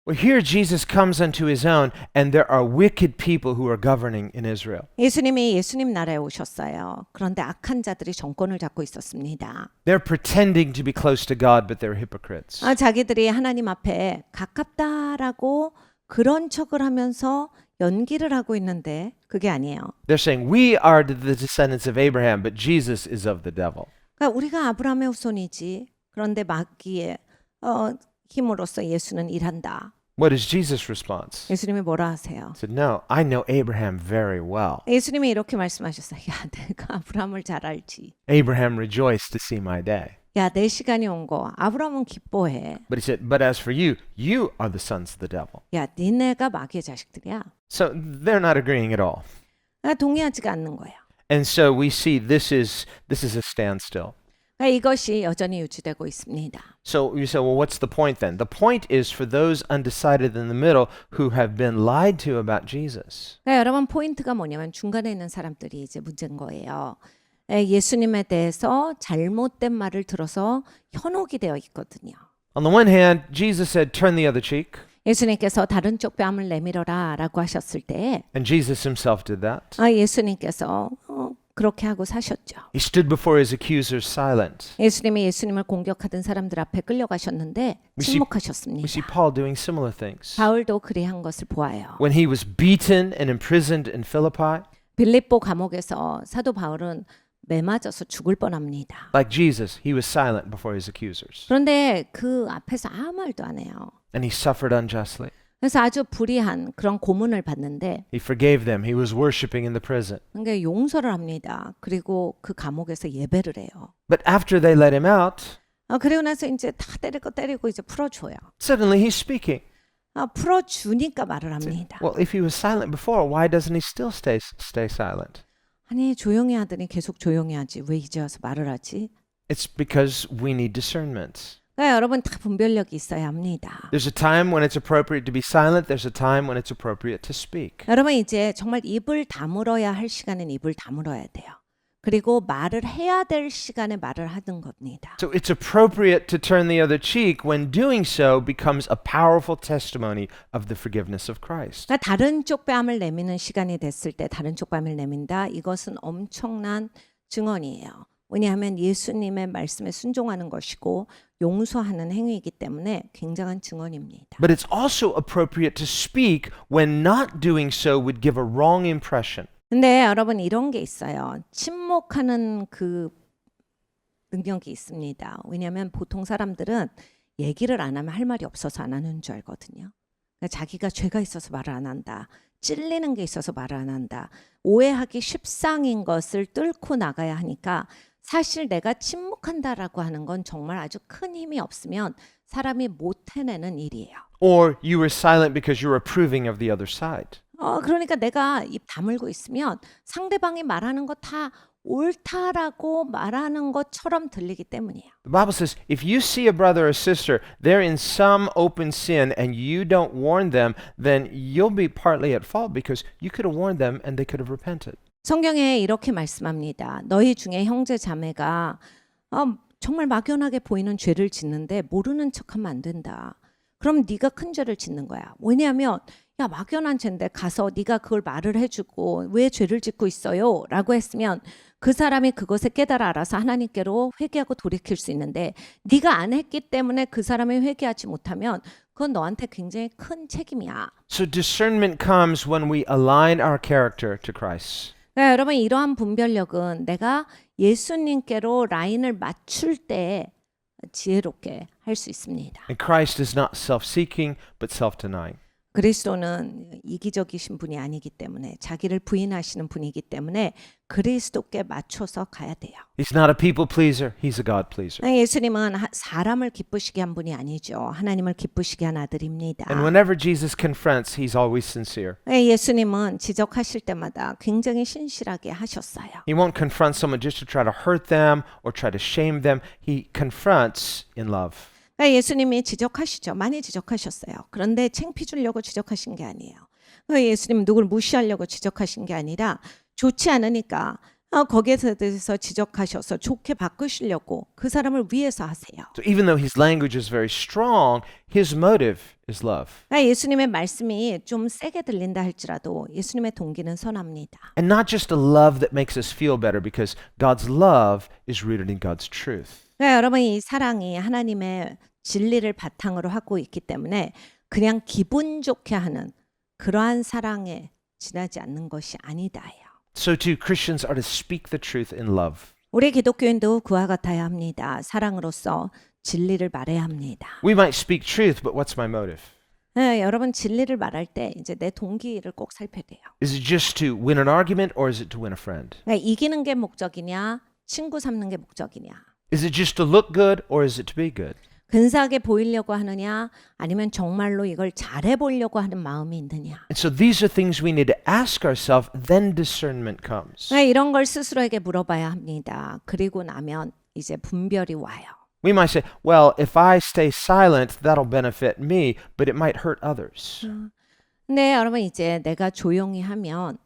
Well, here Jesus comes unto his own, and there are wicked people who are governing in Israel. 예수님이 예수님 나라에 오셨어요. 그런데 악한 자들이 정권을 잡고 있었습니다. They're pretending to be close to God, but they're hypocrites. 자기들이 하나님 앞에 가깝다라고 그런 척을 하면서 연기를 하고 있는데 그게 아니에요. They're saying, we are the descendants of Abraham, but Jesus is of the devil. 그러니까 우리가 아브라함의 후손이지. 그런데 마귀의 힘으로써 예수는 일한다. What is Jesus' response? 예수님이 뭐라 하세요? He said, no, I know Abraham very well. 예수님이 이렇게 말씀하셨어요. 야, 내가 아브라함을 잘 알지. Abraham rejoiced to see my day. 야, 내 시간이 온 거. 아브라함은 기뻐해. But he said, but as for you, you are the sons of the devil. 야, 니네가 마귀의 자식들이야. So they're not agreeing at all. 동의하지가 않는 거예요. And so we see this is a standstill. 이것이 여전히 유지되고 있습니다. So you say, well, what's the point then? The point is for those undecided in the middle who have been lied to about Jesus. 여러분 포인트가 뭐냐면 중간에 있는 사람들이 이제 문제인 거예요. 예수님에 대해서 잘못된 말을 들어서 현혹이 되어 있거든요. On the one hand, Jesus said, turn the other cheek. 예수님께서 다른 쪽 뺨을 내밀어라 라고 하셨을 때 And Jesus himself did that. 예수님께서 그렇게 하고 사셨죠. He stood before his accusers silent. 예수님이 예수님을 공격하던 사람들 앞에 끌려가셨는데 We 침묵하셨습니다. see Paul doing similar things. 바울도 그리한 것을 보아요. When he was beaten and imprisoned in Philippi, 빌립보 감옥에서 사도 바울은 매 맞아서 죽을 뻔합니다. like Jesus, he was silent before his accusers. 그런데 그 앞에서 아무 말도 안 해요. And he suffered unjustly. 그래서 아주 불의한 그런 고문을 받는데 He forgave them. He was worshiping in the prison. 그러니까 용서를 합니다. 그리고 그 감옥에서 예배를 해요. But after they let him out, 그리고 나서 이제 다 때릴 거 때리고 이제 풀어줘요. suddenly he's speaking. 풀어주니까 말을 합니다. Well, if he was silent before, why doesn't he still stay silent? 아니 조용히 하더니 계속 조용히 하지. 왜 이제 와서 말을 하지? It's because we need discernment. 그러니까 여러분 다 분별력이 있어야 합니다. There's a time when it's appropriate to be silent. There's a time when it's appropriate to speak. 여러분 이제 정말 입을 다물어야 할 시간엔 입을 다물어야 돼요. 그리고 말을 해야 될 시간에 말을 하는 겁니다. So it's appropriate to turn the other cheek when doing so becomes a powerful testimony of the forgiveness of Christ. 그러니까 다른 쪽 뺨을 내미는 시간이 됐을 때 다른 쪽 뺨을 내민다. 이것은 엄청난 증언이에요. 왜냐하면 예수님의 말씀에 순종하는 것이고 용서하는 행위이기 때문에 굉장한 증언입니다. But it's also appropriate to speak when not doing so would give a wrong impression. 근데 여러분 이런 게 있어요. 침묵하는 그 능력이 있습니다. 왜냐하면 보통 사람들은 얘기를 안 하면 할 말이 없어서 안 하는 줄 알거든요. 그러니까 자기가 죄가 있어서 말을 안 한다. 찔리는 게 있어서 말을 안 한다. 오해하기 십상인 것을 뚫고 나가야 하니까 사실 내가 침묵한다라고 하는 건 정말 아주 큰 힘이 없으면 사람이 못 해내는 일이에요. Or you were silent because you're approving of the other side. 그러니까 내가 입 다물고 있으면 상대방이 말하는 거 다 옳다라고 말하는 것처럼 들리기 때문이에요. The Bible says, if you see a brother or sister, they're in some open sin and you don't warn them, then you'll be partly at fault because you could have warned them and they could have repented. 성경에 이렇게 말씀합니다. 너희 중에 형제 자매가 정말 막연하게 보이는 죄를 짓는데 모르는 척하면 안 된다. 그럼 네가 큰 죄를 짓는 거야. 왜냐하면 야 막연한 죄인데 가서 네가 그걸 말을 해주고 왜 죄를 짓고 있어요? 라고 했으면 그 사람이 그것에 깨달아 알아서 하나님께로 회개하고 돌이킬 수 있는데 네가 안 했기 때문에 그 사람이 회개하지 못하면 그건 너한테 굉장히 큰 책임이야. So discernment comes when we align our character to Christ. 그러니까 여러분 이러한 분별력은 내가 예수님께로 라인을 맞출 때 지혜롭게 할 수 있습니다. And Christ is not self-seeking but self-denying. 그리스도는 이기적이신 분이 아니기 때문에 자기를 부인하시는 분이기 때문에 그리스도께 맞춰서 가야 돼요. He's not a people pleaser, he's a God pleaser. 예수님은 사람을 기쁘시게 한 분이 아니죠. 하나님을 기쁘시게 한 아들입니다. And whenever Jesus confronts, he's always sincere. 예수님은 지적하실 때마다 굉장히 신실하게 하셨어요. He won't confront someone just to try to hurt them or try to shame them. He confronts in love. 예수님이 지적하시죠. 많이 지적하셨어요. 그런데 창피 주려고 지적하신 게 아니에요. 예수님은 누굴 무시하려고 지적하신 게 아니라 좋지 않으니까 거기에 대해서 지적하셔서 좋게 바꾸시려고 그 사람을 위해서 하세요. So even though his language is very strong, his motive is love. 예수님의 말씀이 좀 세게 들린다 할지라도 예수님의 동기는 선합니다. And not just a love that makes us feel better because God's love is rooted in God's truth. 여러분 이 사랑이 하나님의 진리를 바탕으로 하고 있기 때문에 그냥 기분 좋게 하는 그러한 사랑에 지나지 않는 것이 아니다예요. So too, Christians are to speak the truth in love. 우리 기독교인도 그와 같아야 합니다. 사랑으로서 진리를 말해야 합니다. We might speak truth, but what's my motive? 여러분 진리를 말할 때 이제 내 동기를 꼭 살펴야 돼요. Is it just to win an argument or is it to win a friend? 이기는 게 목적이냐, 친구 삼는 게 목적이냐. Is it just to look good or is it to be good? 근사하게 보이려고 하느냐, 아니면 정말로 이걸 잘해 보려고 하는 마음이 있느냐. And so these are things we need to ask ourselves, then discernment comes. 이런 걸 스스로에게 물어봐야 합니다. 그리고 나면 이제 분별이 와요. We might say, well, if I stay silent, that'll benefit me, but it might hurt others. 근데 여러분 이제 내가 조용히 하면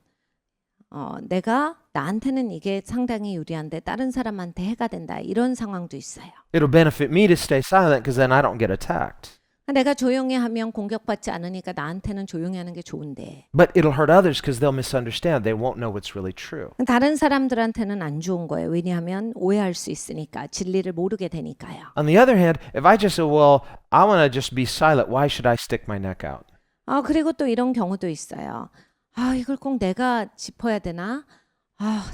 내가 나한테는 이게 상당히 유리한데 다른 사람한테 해가 된다. 이런 상황도 있어요. It'll benefit me to stay silent because then I don't get attacked. 내가 조용히 하면 공격받지 않으니까 나한테는 조용히 하는 게 좋은데 But it'll hurt others because they'll misunderstand. They won't know what's really true. 다른 사람들한테는 안 좋은 거예요. 왜냐하면 오해할 수 있으니까 진리를 모르게 되니까요. On the other hand, if I just say, well, I want to just be silent, why should I stick my neck out? 그리고 또 이런 경우도 있어요. 이걸 꼭 내가 짚어야 되나?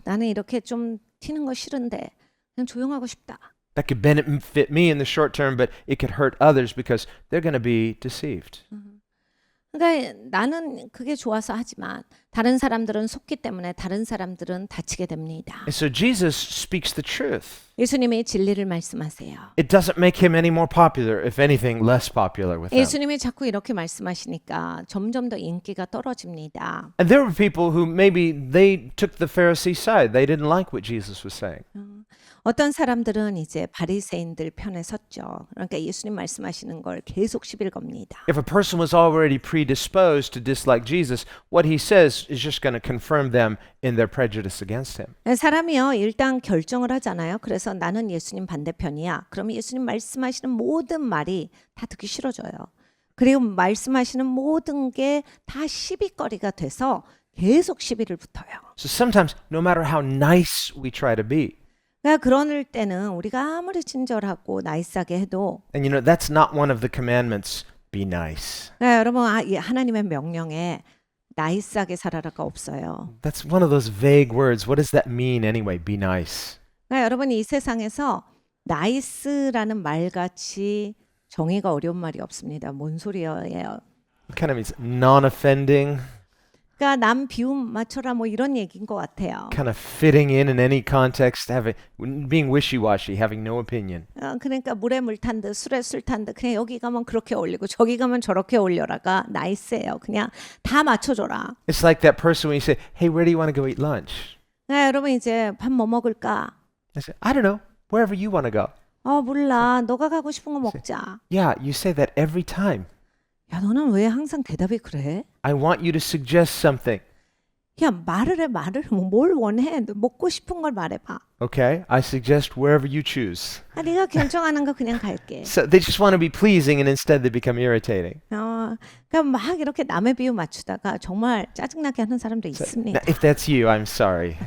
나는 이렇게 좀 튀는 거 싫은데 그냥 조용하고 싶다. That could benefit me in the short term, but it could hurt others because they're going to be deceived. 그러니까 나는 그게 좋아서 하지만 다른 사람들은 속기 때문에 다른 사람들은 다치게 됩니다. And so Jesus speaks the truth. 예수님이 진리를 말씀하세요. It doesn't make him any more popular, if anything, less popular with them. 예수님이 자꾸 이렇게 말씀하시니까 점점 더 인기가 떨어집니다. And there were people who maybe they took the Pharisee side. They didn't like what Jesus was saying. 어떤 사람들은 이제 바리새인들 편에 섰죠. 그러니까 예수님 말씀하시는 걸 계속 시빌 겁니다. If a person was already predisposed to dislike Jesus, what he says is just going to confirm them in their prejudice against him. 사람이요 일단 결정을 하잖아요. 그래서 나는 예수님 반대편이야. 그러면 예수님 말씀하시는 모든 말이 다 듣기 싫어져요. 그리고 말씀하시는 모든 게 다 시비거리가 돼서 계속 시비를 붙어요. So sometimes, no matter how nice we try to be, 그러니까 그럴 때는 우리가 아무리 친절하고 나이스하게 해도 and you know, that's not one of the commandments, be nice. 그러니까 여러분 이 하나님의 명령에 나이스하게 살아라가 없어요. That's one of those vague words. What does that mean anyway, be nice? 그러니까 여러분 이 세상에서 나이스라는 말같이 정의가 어려운 말이 없습니다. 뭔 소리예요? It kind of means non-offending, 그러니까 남 비움 맞춰라 뭐 이런 얘기인 것 같아요. kind of fitting in any context, being wishy-washy, having no opinion. 그러니까 물에 물 탄 듯 술에 술 탄 듯 그냥 여기 가면 그렇게 어울리고 저기 가면 저렇게 어울려라가 나이스예요. 그냥 다 맞춰줘라. It's like that person when you say, hey, where do you want to go eat lunch? 여러분 이제 밥 뭐 먹을까? I say, I don't know, wherever you want to go. 몰라. 너가 가고 싶은 거 먹자. Yeah, you say that every time. 야, 너는 왜 항상 대답이 그래? I want you to suggest something. 야, 말을 해. 뭘 원해? 너 먹고 싶은 걸 말해봐. Okay, I suggest wherever you choose. 네가 결정하는 거 그냥 갈게. So they just want to be pleasing and instead they become irritating. 그러니까 막 이렇게 남의 비유 맞추다가 정말 짜증나게 하는 사람도 있습니다. Now, if that's you, I'm sorry.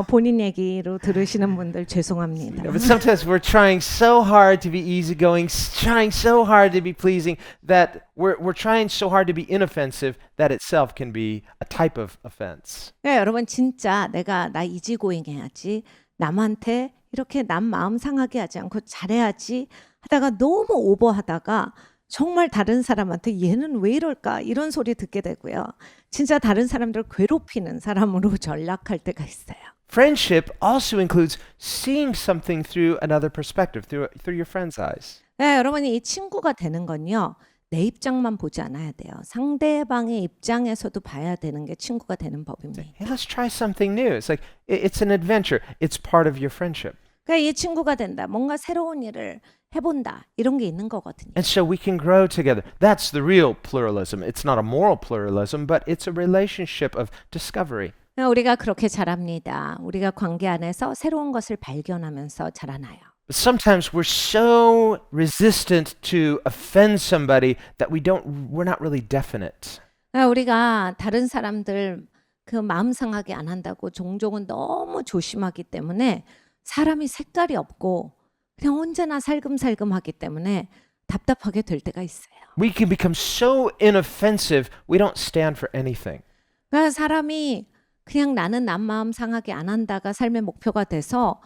본인 얘기로 들으시는 분들 죄송합니다. But sometimes we're trying so hard to be easygoing, trying so hard to be pleasing that we're trying so hard to be inoffensive that itself can be a type of offense. 여러분 진짜 나 이지고잉 해야지. 남한테 이렇게 남 마음 상하게 하지 않고 잘해야지 하다가 너무 오버하다가 정말 다른 사람한테 얘는 왜 이럴까 이런 소리 듣게 되고요. 진짜 다른 사람들을 괴롭히는 사람으로 전락할 때가 있어요. Friendship also includes seeing something through another perspective, through your friend's eyes. 여러분이 이 친구가 되는 건요. 내 입장만 보지 않아야 돼요. 상대방의 입장에서도 봐야 되는 게 친구가 되는 법입니다. Hey, let's try something new. It's like it's an adventure. It's part of your friendship. 그러니까 이 친구가 된다. 뭔가 새로운 일을 해본다. 이런 게 있는 거거든요. And so we can grow together. That's the real pluralism. It's not a moral pluralism, but it's a relationship of discovery. 우리가 그렇게 자랍니다. 우리가 관계 안에서 새로운 것을 발견하면서 자라나요. But sometimes we're so resistant to offend somebody that we're not really definite. 우리가 다른 사람들 그 마음 상하게 안 한다고 종종은 너무 조심하기 때문에 사람이 색깔이 없고 그냥 언제나 살금살금하기 때문에 답답하게 될 때가 있어요. We can become so inoffensive, we don't stand for anything. 그러니까 사람이 그냥 나는 남 마음 상하게 안 한다가 삶의 목표가 돼서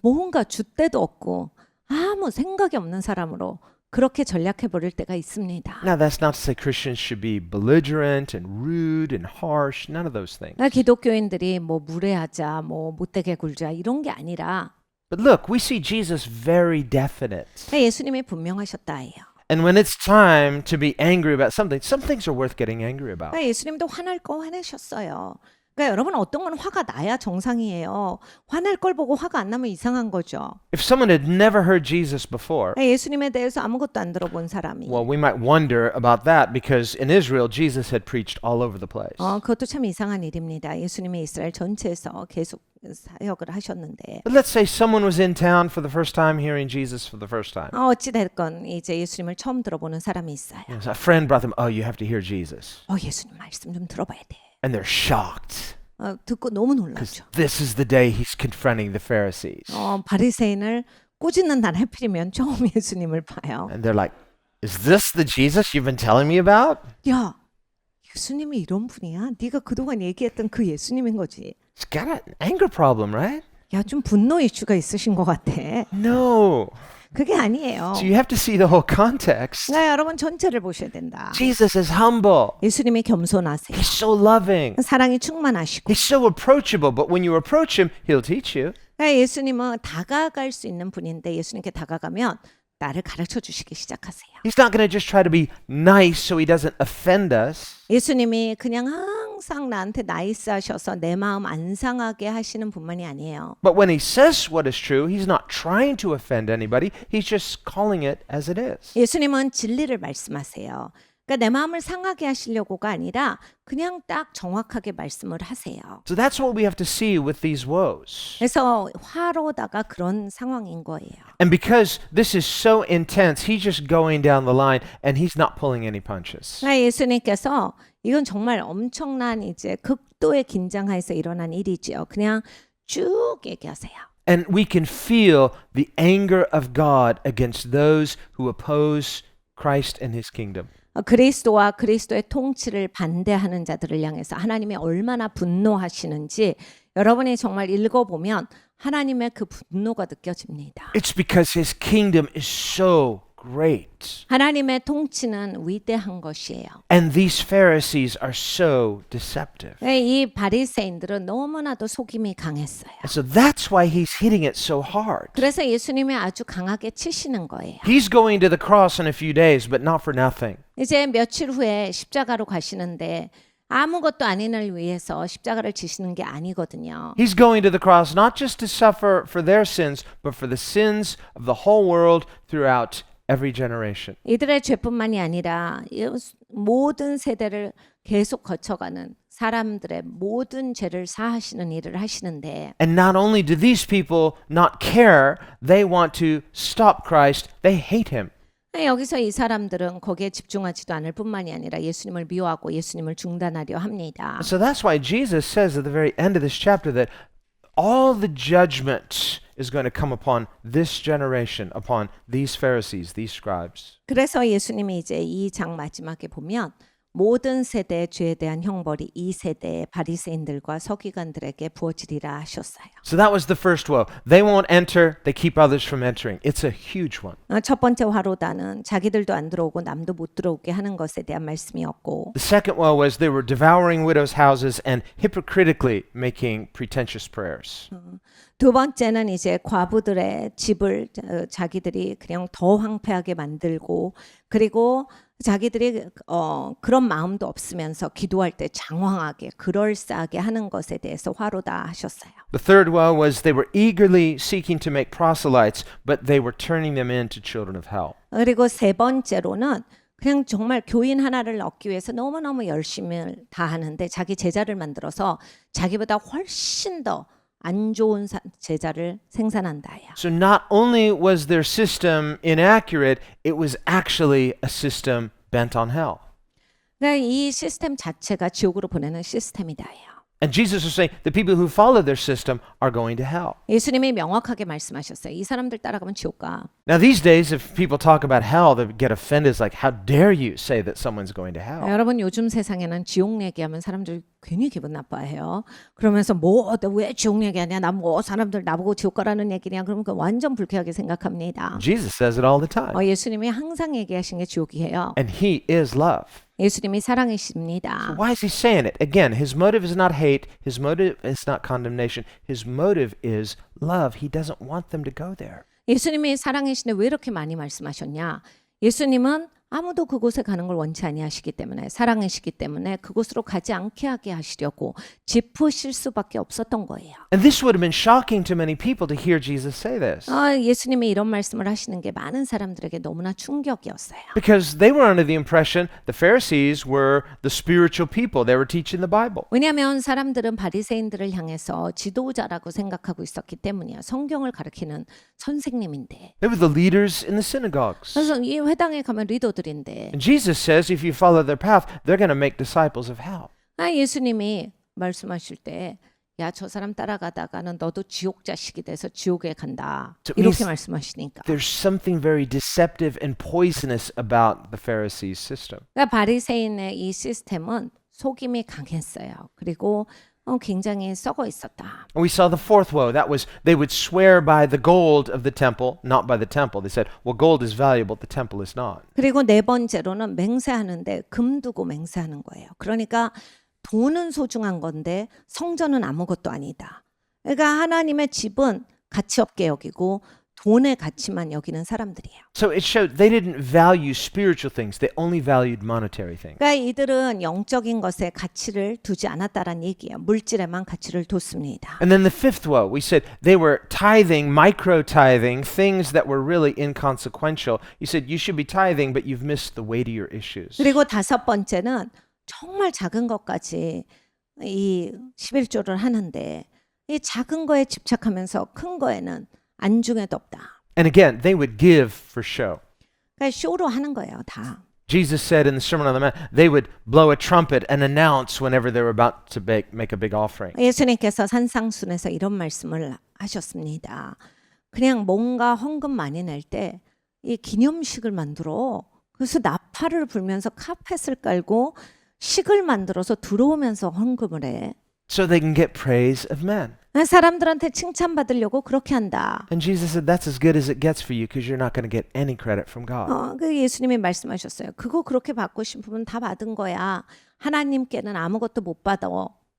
뭔가 줏대도 없고 아무 생각이 없는 사람으로 그렇게 전략해 버릴 때가 있습니다. Now, that's not to say Christians should be belligerent and rude and harsh, none of those things. 기독교인들이 뭐 무례하자, 뭐 못되게 굴자 이런 게 아니라 But look, we see Jesus very definite. 예수님이 분명하셨다예요. And when it's time to be angry about something, some things are worth getting angry about. 예수님도 화날 거 화내셨어요. 그러니까 여러분 어떤 건 화가 나야 정상이에요. 화낼 걸 보고 화가 안 나면 이상한 거죠. If someone had never heard Jesus before, 예수님에 대해서 아무것도 안 들어본 사람이 well, we might wonder about that because in Israel, Jesus had preached all over the place. 그것도 참 이상한 일입니다. 예수님이 이스라엘 전체에서 계속 사역을 하셨는데 But let's say someone was in town for the first time hearing Jesus for the first time. 어찌 됐건 이제 예수님을 처음 들어보는 사람이 있어요. So a friend brought them, oh, you have to hear Jesus. 예수님 말씀 좀 들어봐야 돼. And they're shocked 듣고 너무 because 놀라죠. this is the day he's confronting the Pharisees. 바리새인을 꼬집는 날 하필이면 처음 예수님을 봐요. And they're like, is this the Jesus you've been telling me about? 야, 예수님이 이런 분이야? 네가 그동안 얘기했던 그 예수님인 거지. He's got an anger problem, right? 야, 좀 분노 이슈가 있으신 것 같아. No. 그게 아니에요. So you have to see the whole context. 여러분 전체를 보셔야 된다. Jesus is humble. 예수님이 겸손하세요. He's so loving. 사랑이 충만하시고. He's so approachable. But when you approach him, he'll teach you. 예수님은 다가갈 수 있는 분인데 예수님께 다가가면 나를 가르쳐 주시기 시작하세요. He's not going to just try to be nice so he doesn't offend us. 예수님이 그냥 항상 나한테 나이스하셔서 내 마음 안 상하게 하시는 분만이 아니에요. But when he says what is true, he's not trying to offend anybody. He's just calling it as it is. 예수님은 진리를 말씀하세요. 그러니까 내 마음을 상하게 하시려고가 아니라 그냥 딱 정확하게 말씀을 하세요. So that's what we have to see with these woes. 그래서 화로다가 그런 상황인 거예요. And because this is so intense, he's just going down the line and he's not pulling any punches. 예수님께서 이건 정말 엄청난 이제 극도의 긴장하에서 일어난 일이지요. 그냥 쭉 얘기하세요. And we can feel the anger of God against those who oppose Christ and his kingdom. 그리스도와 그리스도의 통치를 반대하는 자들을 향해서 하나님이 얼마나 분노하시는지 여러분이 정말 읽어보면 하나님의 그 분노가 느껴집니다. It's because his kingdom is so great. 하나님의 통치는 위대한 것이에요. And these Pharisees are so deceptive. 이 바리새인들은 너무나도 속임이 강했어요. And so that's why he's hitting it so hard. 그래서 예수님이 아주 강하게 치시는 거예요. He's going to the cross in a few days, but not for nothing. 이제 며칠 후에 십자가로 가시는데 아무것도 아닌을 위해서 십자가를 지시는 게 아니거든요. He's going to the cross not just to suffer for their sins, but for the sins of the whole world throughout every generation. 이들의 죄뿐만이 아니라 모든 세대를 계속 거쳐가는 사람들의 모든 죄를 사하시는 일을 하시는데 And not only do these people not care, they want to stop Christ, they hate him. 여기서 이 사람들은 거기에 집중하지도 않을 뿐만이 아니라 예수님을 미워하고 예수님을 중단하려 합니다. So that's why Jesus says at the very end of this chapter that all the judgment is going to come upon this generation, upon these Pharisees, these scribes. 그래서 예수님이 이제 이 장 마지막에 보면 모든 세대의 죄에 대한 형벌이 이 세대의 바리새인들과 서기관들에게 부어지리라 하셨어요. So that was the first woe. They won't enter, they keep others from entering. It's a huge one. 첫 번째 화로다는 자기들도 안 들어오고 남도 못 들어오게 하는 것에 대한 말씀이었고 The second woe was they were devouring widows' houses and hypocritically making pretentious prayers. 두 번째는 이제 과부들의 집을 자기들이 그냥 더 황폐하게 만들고 그리고 자기들이 그런 마음도 없으면서 기도할 때 장황하게 그럴싸하게 하는 것에 대해서 화로다 하셨어요. The third woe was they were eagerly seeking to make proselytes, but they were turning them into children of hell. 그리고 세 번째로는 그냥 정말 교인 하나를 얻기 위해서 너무너무 열심을 다하는데 자기 제자를 만들어서 자기보다 훨씬 더 안 좋은 제자를 생산한다야. So not only was their system inaccurate, it was actually a system bent on hell. 그러니까 이 시스템 자체가 지옥으로 보내는 시스템이다요. And Jesus was saying the people who follow their system are going to hell. 예수님이 명확하게 말씀하셨어요. 이 사람들 따라가면 지옥 가. Now these days, if people talk about hell, they get offended. It's like, how dare you say that someone's going to hell? 여러분 요즘 세상에는 지옥 얘기하면 사람들 괜히 기분 나빠해요. 그러면서 왜 지옥 얘기하냐? 사람들 나보고 지옥 가라는 얘기냐? 그러면 완전 불쾌하게 생각합니다. Jesus says it all the time. 예수님이 항상 얘기하신 게 지옥이에요. And he is love. 예수님이 사랑이십니다. Why is he saying it? Again, his motive is not hate. His motive is not condemnation. His motive is love. He doesn't want them to go there. 예수님이 사랑이신데 왜 이렇게 많이 말씀하셨냐? 예수님은 아무도 그곳에 가는 걸 원치 아니하시기 때문에 사랑이시기 때문에 그곳으로 가지 않게 하게 하시려고 짚으실 수밖에 없었던 거예요. And this would have been shocking to many people to hear Jesus say this. 예수님이 이런 말씀을 하시는 게 많은 사람들에게 너무나 충격이었어요. Because they were under the impression the Pharisees were the spiritual people. They were teaching the Bible. 왜냐하면 사람들은 바리새인들을 향해서 지도자라고 생각하고 있었기 때문이야. 성경을 가르치는 선생님인데. They were the leaders in the synagogues. 그래서 이 회당에 가면 리더들인데. And Jesus says if you follow their path, they're going to make disciples of hell. 예수님이 말씀하실 때 야, 저 사람 따라가다가는 너도 지옥 자식이 돼서 지옥에 간다. So it 이렇게 means 말씀하시니까. There's something very deceptive and poisonous about the Pharisees' system. 그러니까 바리새인의 이 시스템은 속임이 강했어요. 그리고 굉장히 썩어 있었다. And we saw the fourth woe. That was they would swear by the gold of the temple, not by the temple. They said, well, gold is valuable, the temple is not. 그리고 네 번째로는 맹세하는데 금 두고 맹세하는 거예요. 그러니까 돈은 소중한 건데 성전은 아무것도 아니다. 그러니까 하나님의 집은 가치 없게 여기고 돈의 가치만 여기는 사람들이에요. So it showed they didn't value spiritual things. They only valued monetary things. 그러니까 이들은 영적인 것에 가치를 두지 않았다라는 얘기예요. 물질에만 가치를 뒀습니다. And then the fifth woe, we said they were tithing, micro-tithing, things that were really inconsequential. You said you should be tithing, but you've missed the weightier issues. 그리고 다섯 번째는 정말 작은 것까지 이 11조를 하는데 이 작은 거에 집착하면서 큰 거에는 안중에도 없다. And again, they would give for show. 그러니까 쇼로 하는 거예요, 다. Jesus said in the Sermon on the Mount, they would blow a trumpet and announce whenever they were about to make a big offering. 예수님께서 산상순에서 이런 말씀을 하셨습니다. 그냥 뭔가 헌금 많이 낼 때 이 기념식을 만들어. 그래서 나팔을 불면서 카펫을 깔고 식을 만들어서 들어오면서 헌금을 해. So they can get praise of men. 사람들한테 칭찬받으려고 그렇게 한다. And Jesus said that's as good as it gets for you because you're not going to get any credit from God. 그 예수님이 말씀하셨어요. 그거 그렇게 받고 싶으면 다 받은 거야. 하나님께는 아무것도 못 받아.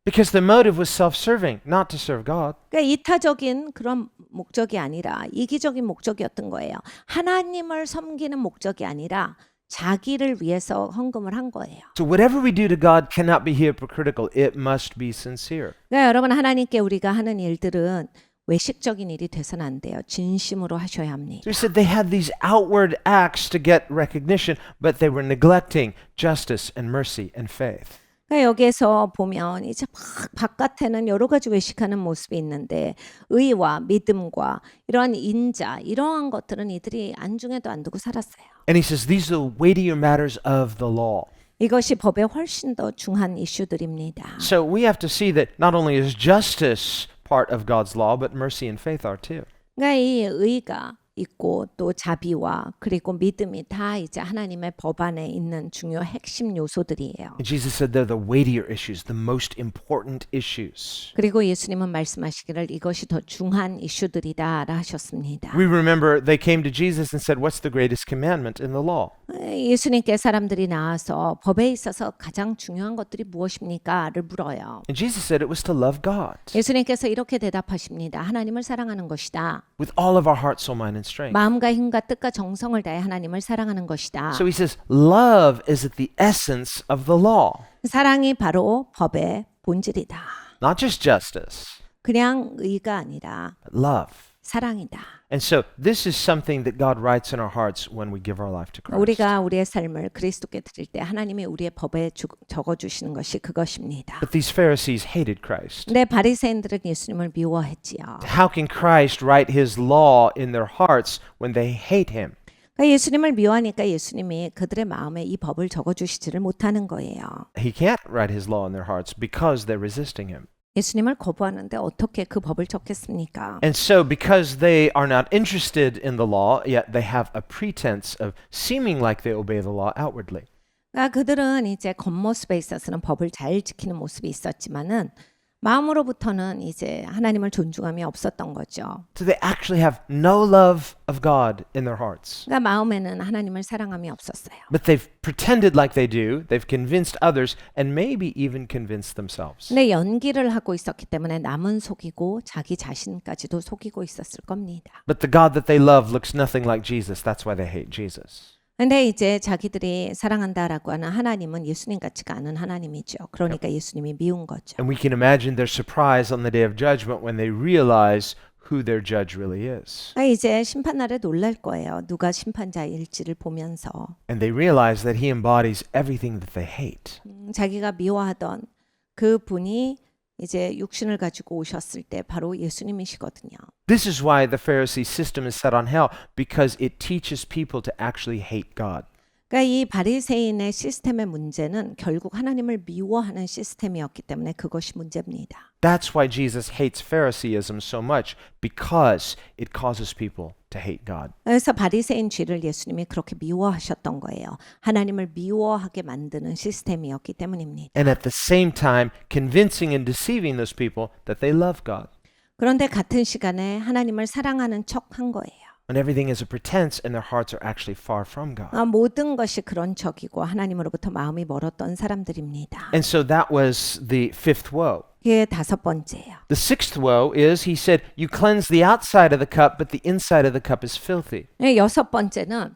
Because the motive was self-serving, not to serve God. 그러니까 이타적인 그런 목적이 아니라 이기적인 목적이었던 거예요. 하나님을 섬기는 목적이 아니라 자기를 위해서 헌금을 한 거예요. So whatever we do to God cannot be hypocritical. It must be sincere. 그러니까 여러분 하나님께 우리가 하는 일들은 외식적인 일이 돼서는 안 돼요. 진심으로 하셔야 합니다. So he said they had these outward acts to get recognition, but they were neglecting justice and mercy and faith. 그러니까 여기에서 보면 이제 막 바깥에는 여러 가지 외식하는 모습이 있는데 의와 믿음과 이러한 인자 이러한 것들은 이들이 안중에도 안 두고 살았어요. And he says these are the weightier matters of the law. 이것이 법에 훨씬 더 중한 이슈들입니다. So we have to see that not only is justice part of God's law, but mercy and faith are too. 그러니까 이 의가 있고 또 자비와 그리고 믿음이 다 이제 하나님의 법 안에 있는 중요 핵심 요소들이에요. And Jesus said they're the weightier issues, the most important issues. 그리고 예수님은 말씀하시기를 이것이 더 중한 이슈들이다라 하셨습니다. We remember they came to Jesus and said, what's the greatest commandment in the law? 예수님께 사람들이 나와서 법에 있어서 가장 중요한 것들이 무엇입니까?를 물어요. And Jesus said it was to love God 예수님께서 이렇게 대답하십니다. 하나님을 사랑하는 것이다. with all of our heart, soul, mind, and strength. 마음과 힘과 뜻과 정성을 다해 하나님을 사랑하는 것이다. So he says, love is at the essence of the law. 사랑이 바로 법의 본질이다. Not just justice, 그냥 의가 아니라 but love. 사랑이다. And so this is something that God writes in our hearts when we give our life to Christ. 우리가 우리의 삶을 그리스도께 드릴 때 하나님이 우리의 법에 적어주시는 것이 그것입니다. But these Pharisees hated Christ. 근데 바리새인들은 예수님을 미워했지요. How can Christ write his law in their hearts when they hate him? 그러니까 예수님을 미워하니까 예수님이 그들의 마음에 이 법을 적어주시지를 못하는 거예요. He can't write his law in their hearts because they're resisting him. 예수님을 거부하는데 어떻게 그 법을 적겠습니까? And so because they are not interested in the law, yet they have a pretense of seeming like they obey the law outwardly. 그러니까 그들은 이제 겉모습에 있어서는 법을 잘 지키는 모습이 있었지만은 마음으로부터는 이제 하나님을 존중함이 없었던 거죠. So they actually have no love of God in their hearts. 그러니까 마음에는 하나님을 사랑함이 없었어요. But they've pretended like they do. They've convinced others and maybe even convinced themselves. 근데 연기를 하고 있었기 때문에 남은 속이고 자기 자신까지도 속이고 있었을 겁니다. But the God that they love looks nothing like Jesus. That's why they hate Jesus. 근데 이제 자기들이 사랑한다라고 하는 하나님은 예수님 같지가 않은 하나님이죠. 그러니까 예수님이 미운 거죠. And we can imagine their surprise on the day of judgment when they realize who their judge really is. 이제 심판날에 놀랄 거예요. 누가 심판자일지를 보면서. And they realize that he embodies everything that they hate. 자기가 미워하던 그 분이 이제 육신을 가지고 오셨을 때 바로 예수님이시거든요. This is why the Pharisee system is set on hell, because it teaches people to actually hate God. 그러니까 이 바리새인의 시스템의 문제는 결국 하나님을 미워하는 시스템이었기 때문에 그것이 문제입니다. That's why Jesus hates Phariseeism so much, because it causes people to hate God. 그래서 바리새인 죄를 예수님이 그렇게 미워하셨던 거예요. 하나님을 미워하게 만드는 시스템이었기 때문입니다. And at the same time, convincing and deceiving those people that they love God. 그런데 같은 시간에 하나님을 사랑하는 척한 거예요. When everything is a pretense and their hearts are actually far from God. 모든 것이 그런 척이고 하나님으로부터 마음이 멀었던 사람들입니다. And so that was the fifth woe. 그게 다섯 번째예요. The sixth woe is, he said, you cleanse the outside of the cup, but the inside of the cup is filthy. 여섯 번째는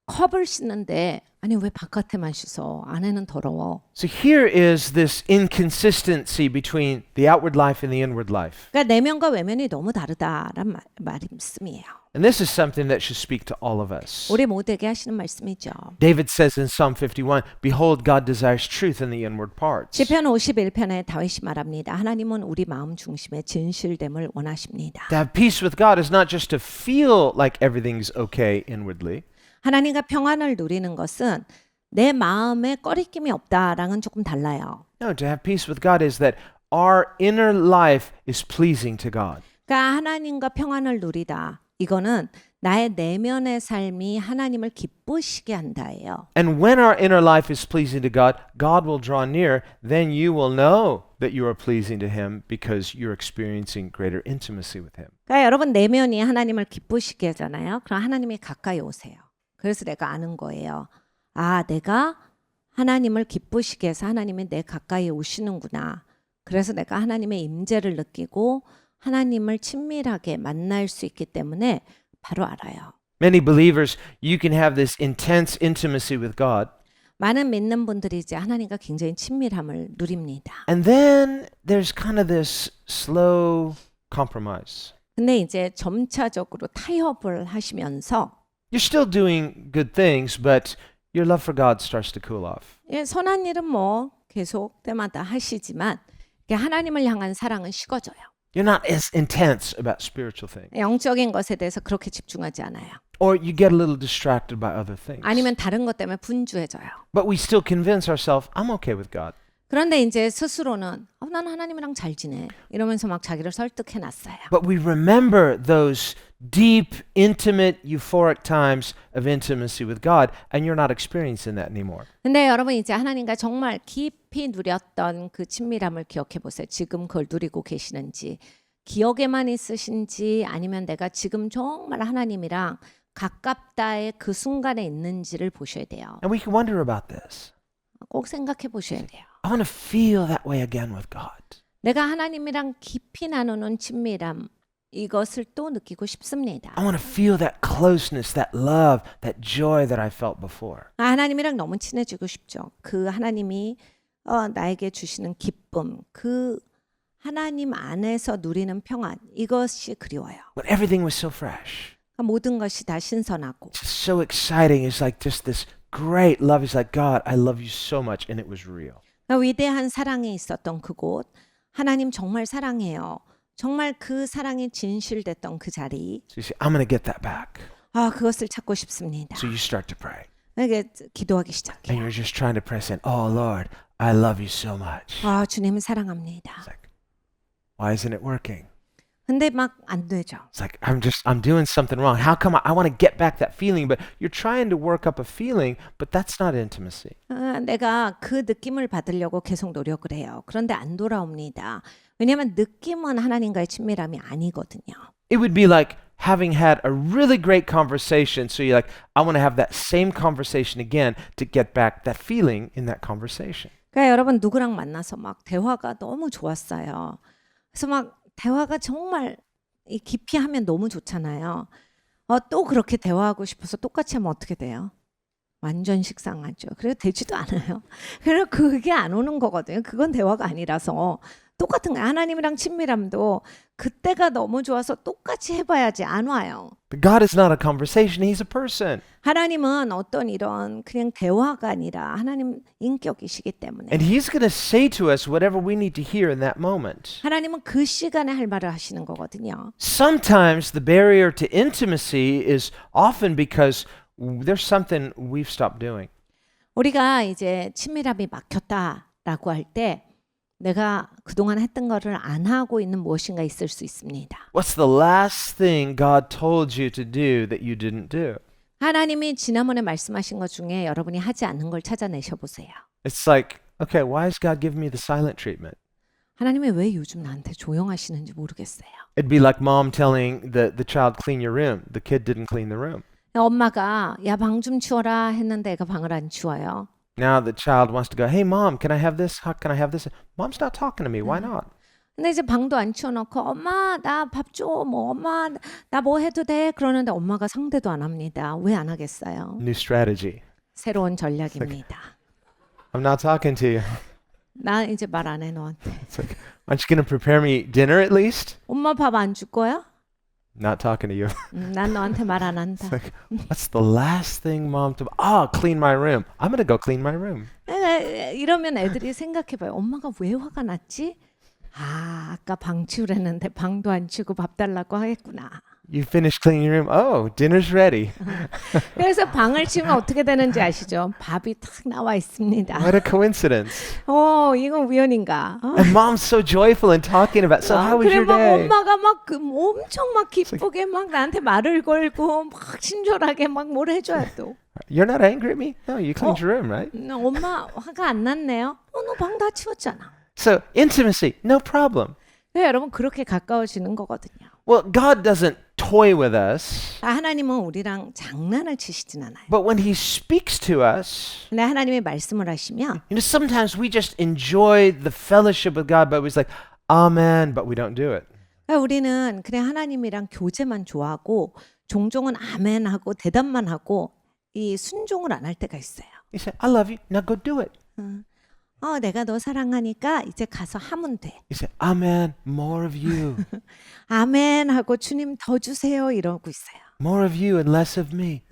컵을 씻는데 아니 왜 바깥에만 씻어? 안에는 더러워. So here is this inconsistency between the outward life and the inward life. 그러니까 내면과 외면이 너무 다르다란 말씀이에요. And this is something that should speak to all of us. 우리 모두에게 하시는 말씀이죠. David says in Psalm 51, Behold, God desires truth in the inward parts. 시편 51편에 다윗이 말합니다. 하나님은 우리 마음 중심의 진실됨을 원하십니다. To have peace with God is not just to feel like everything's okay inwardly. 하나님과 평안을 누리는 것은 내 마음에 꺼리낌이 없다랑은 조금 달라요. No, to have peace with God is that our inner life is pleasing to God. 그러니까 하나님과 평안을 누리다. 이거는 나의 내면의 삶이 하나님을 기쁘시게 한다예요. And when our inner life is pleasing to God, God will draw near. Then you will know that you are pleasing to Him because you're experiencing greater intimacy with Him. 그러니까 여러분 내면이 하나님을 기쁘시게 하잖아요. 그럼 하나님이 가까이 오세요. 그래서 내가 아는 거예요. 아, 내가 하나님을 기쁘시게 해서 하나님이 내 가까이 오시는구나. 그래서 내가 하나님의 임재를 느끼고 하나님을 친밀하게 만날 수 있기 때문에 바로 알아요. Many believers, you can have this intense intimacy with God. 많은 믿는 분들이 이제 하나님과 굉장히 친밀함을 누립니다. And then there's kind of this slow compromise. 근데 이제 점차적으로 타협을 하시면서 You're still doing good things, but your love for God starts to cool off. 선한 일은 뭐 계속 때마다 하시지만 하나님을 향한 사랑은 식어져요. You're not as intense about spiritual things. 영적인 것에 대해서 그렇게 집중하지 않아요. Or you get a little distracted by other things. 아니면 다른 것 때문에 분주해져요. But we still convince ourselves, I'm okay with God. 그런데 이제 스스로는 난 하나님이랑 잘 지내 이러면서 막 자기를 설득해 놨어요. But we remember those deep, intimate, euphoric times of intimacy with God, and you're not experiencing that anymore. 근데 여러분 이제 하나님과 정말 깊이 누렸던 그 친밀함을 기억해 보세요. 지금 그걸 누리고 계시는지, 기억에만 있으신지 아니면 내가 지금 정말 하나님이랑 가깝다의 그 순간에 있는지를 보셔야 돼요. And we can wonder about this. 꼭 생각해 보셔야 돼요. I want to feel that way again with God. 내가 하나님이랑 깊이 나누는 친밀함 이것을 또 느끼고 싶습니다. I want to feel that closeness, that love, that joy that I felt before. 하나님이랑 너무 친해지고 싶죠. 그 하나님이 나에게 주시는 기쁨, 그 하나님 안에서 누리는 평안 이것이 그리워요. When everything was so fresh. 모든 것이 다 신선하고 It's just so exciting. It's like just this great love. It's like, God, I love you so much. And it was real. 위대한 사랑이 있었던 그곳, 하나님 정말 사랑해요. 정말 그 사랑이 진실됐던 그 자리, So you say, I'm going to get that back. 그것을 찾고 싶습니다. So you start to pray. 이게 기도하기 And 시작해요. you're just trying to pray saying, oh, Lord, I love you so much. 주님을 사랑합니다. It's like, why isn't it working? 근데 막 안 되죠. It's like, I'm doing something wrong. How come I want to get back that feeling, but you're trying to work up a feeling, but that's not intimacy. 내가 그 느낌을 받으려고 계속 노력을 해요. 그런데 안 돌아옵니다. 왜냐하면 느낌은 하나님과의 친밀함이 아니거든요. It would be like having had a really great conversation. So you're like, I want to have that same conversation again to get back that feeling in that conversation. 그러니까 여러분 누구랑 만나서 막 대화가 너무 좋았어요. 그래서 막 대화가 정말 이 깊이 하면 너무 좋잖아요. 또 그렇게 대화하고 싶어서 똑같이 하면 어떻게 돼요? 완전 식상하죠. 그리고 되지도 않아요. 그래서 그게 안 오는 거거든요. 그건 대화가 아니라서 똑같은 거예요. 하나님이랑 친밀함도 그때가 너무 좋아서 똑같이 해봐야지 안 와요. But God is not a conversation. He's a person. 하나님은 어떤 이런 그냥 대화가 아니라 하나님 인격이시기 때문에 And He's going to say to us whatever we need to hear in that moment. 하나님은 그 시간에 할 말을 하시는 거거든요. Sometimes the barrier to intimacy is often because there's something we've stopped doing. 우리가 이제 친밀함이 막혔다라고 할 때 내가 그동안 했던 거를 안 하고 있는 무엇인가 있을 수 있습니다. What's the last thing God told you to do that you didn't do? 하나님이 지난번에 말씀하신 것 중에 여러분이 하지 않는 걸 찾아내셔 보세요. It's like, okay, why is God giving me the silent treatment? 하나님이 왜 요즘 나한테 조용하시는지 모르겠어요. It'd be like mom telling the child clean your room. The kid didn't clean the room. 엄마가 야, 방 좀 치워라 했는데 애가 방을 안 치워요. Now the child wants to go, hey mom, can I have this? How can I have this? Mom's not talking to me. Why not? 근데 이제 방도 안 치워놓고 엄마 나 밥 줘, 뭐 엄마 나 뭐 해도 돼? 그러는데 엄마가 상대도 안 합니다. 왜 안 하겠어요? New strategy. 새로운 전략입니다. I'm not talking to you. 나 이제 말 안 해 너한테. It's like, aren't you going to prepare me dinner at least? 엄마 밥 안 줄 거야? Not talking to you. 난 너한테 말 안 한다. It's like, what's the last thing mom to? Clean my room. I'm going to go clean my room. 이러면 애들이 생각해봐요. 엄마가 왜 화가 났지? 아까 방 치우랬는데 방도 안 치우고 밥 달라고 하겠구나. You finished cleaning your room. Oh, dinner's ready. 그래서 방을 치우면 어떻게 되는지 아시죠? 밥이 탁 나와 있습니다. What a coincidence. 이건 우연인가? And mom's so joyful and talking about, so how was 그래 your 막 day? 엄마가 막 엄청 막 기쁘게 막 나한테 말을 걸고 막 친절하게 막 뭘 해줘야 또. You're not angry at me? No, you cleaned your room, right? 엄마 화가 안 났네요. 너 방 다 치웠잖아. So intimacy, no problem. 네, 여러분 그렇게 가까워지는 거거든요. Well, God doesn't toy with us, 하나님은 우리랑 장난을 치시진 않아요. but when He speaks to us, 근데 하나님이 말씀을 하시면 you know, sometimes we just enjoy the fellowship with God, but we're like, Amen, but we don't do it. 우리는 그냥 하나님이랑 교제만 좋아하고 종종은 아멘하고 대답만 하고 이 순종을 안 할 때가 있어요. You say, I love you, now go do it. 내가 너 사랑하니까 이제 가서 하면 돼. You say, Amen, more of you. 아멘 하고 주님 더 주세요 이러고 있어요. More of you and less of me.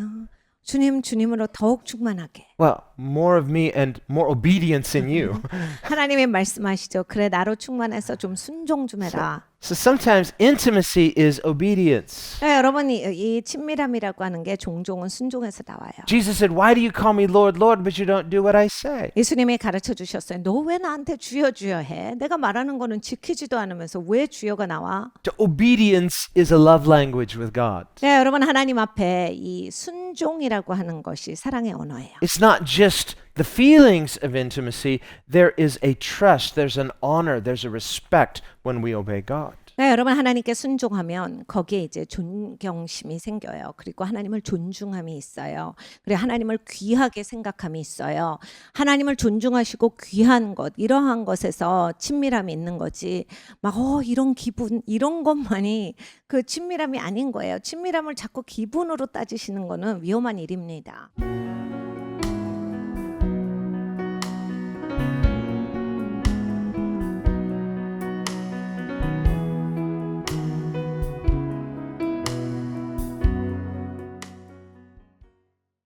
주님 주님으로 더욱 충만하게. Well, more of me and more obedience in you. 하나님의 말씀하시죠. 그래 나로 충만해서 좀 순종 좀 해라. So sometimes intimacy is obedience. 여러분 이 친밀함이라고 하는 게 종종은 순종에서 나와요. Jesus said, why do you call me Lord, Lord, but you don't do what I say? 예수님이 가르쳐 주셨어요. 너 왜 나한테 주여 주여 해? 내가 말하는 거는 지키지도 않으면서 왜 주여가 나와? So obedience is a love language with God. 네, 여러분 하나님 앞에 이 순종이라고 하는 것이 사랑의 언어예요. It's not just the feelings of intimacy. There is a trust, there's an honor, there's a respect when we obey God. 네, 여러분 하나님께 순종하면 거기에 이제 존경심이 생겨요. 그리고 하나님을 존중함이 있어요. 그리고 하나님을 귀하게 생각함이 있어요. 하나님을 존중하시고 귀한 것, 이러한 것에서 친밀함이 있는 거지. 막 이런 기분, 이런 것만이 그 친밀함이 아닌 거예요. 친밀함을 자꾸 기분으로 따지시는 거는 위험한 일입니다.